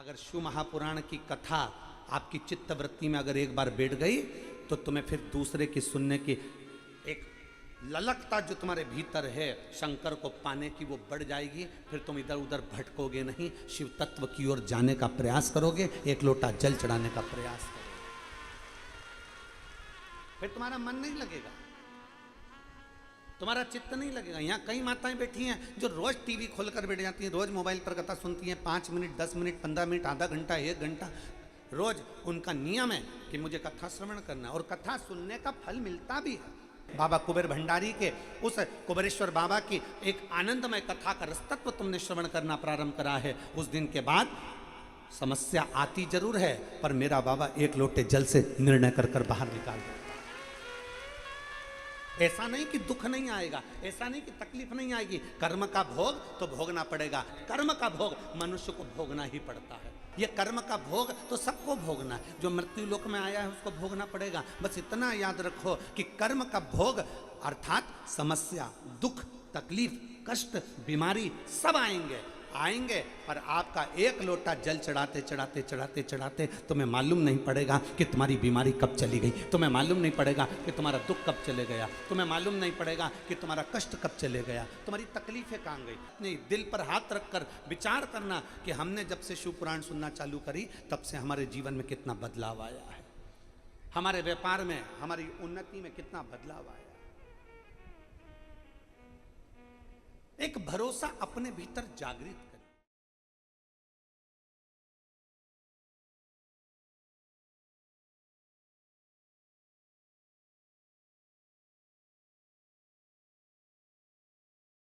अगर शिव महापुराण की कथा आपकी चित्तवृत्ति में अगर एक बार बैठ गई तो तुम्हें फिर दूसरे की सुनने की एक ललकता जो तुम्हारे भीतर है शंकर को पाने की वो बढ़ जाएगी। फिर तुम इधर उधर भटकोगे नहीं, शिव तत्व की ओर जाने का प्रयास करोगे, एक लोटा जल चढ़ाने का प्रयास करोगे, फिर तुम्हारा मन नहीं लगेगा, तुम्हारा चित्त नहीं लगेगा। यहाँ कई माताएं बैठी हैं जो रोज टीवी खोलकर बैठ जाती हैं, रोज मोबाइल पर कथा सुनती हैं, 5 मिनट 10 मिनट 15 मिनट आधा घंटा 1 घंटा रोज उनका नियम है कि मुझे कथा श्रवण करना है, और कथा सुनने का फल मिलता भी है। बाबा कुबेर भंडारी के उस कुबेरेश्वर बाबा की एक आनंदमय कथा का रसतत्व तुमने श्रवण करना प्रारंभ करा है, उस दिन के बाद समस्या आती जरूर है पर मेरा बाबा एक लोटे जल से निर्णय कर कर बाहर निकाल देता। ऐसा नहीं कि दुख नहीं आएगा, ऐसा नहीं कि तकलीफ नहीं आएगी, कर्म का भोग तो भोगना पड़ेगा, कर्म का भोग मनुष्य को भोगना ही पड़ता है। ये कर्म का भोग तो सबको भोगना है, जो मृत्यु लोक में आया है उसको भोगना पड़ेगा। बस इतना याद रखो कि कर्म का भोग अर्थात समस्या, दुख, तकलीफ, कष्ट, बीमारी सब आएंगे पर आपका एक लोटा जल चढ़ाते चढ़ाते चढ़ाते चढ़ाते तुम्हें मालूम नहीं पड़ेगा कि तुम्हारी बीमारी कब चली गई, तुम्हें मालूम नहीं पड़ेगा कि तुम्हारा दुख कब चले गया, तुम्हें मालूम नहीं पड़ेगा कि तुम्हारा कष्ट कब चले गया, तुम्हारी तकलीफें कहाँ गई। अपने दिल पर हाथ रखकर विचार करना कि हमने जब से शिव पुराण सुनना चालू करी तब से हमारे जीवन में कितना बदलाव आया है, हमारे व्यापार में, हमारी उन्नति में कितना बदलाव आया। एक भरोसा अपने भीतर जागृत करें।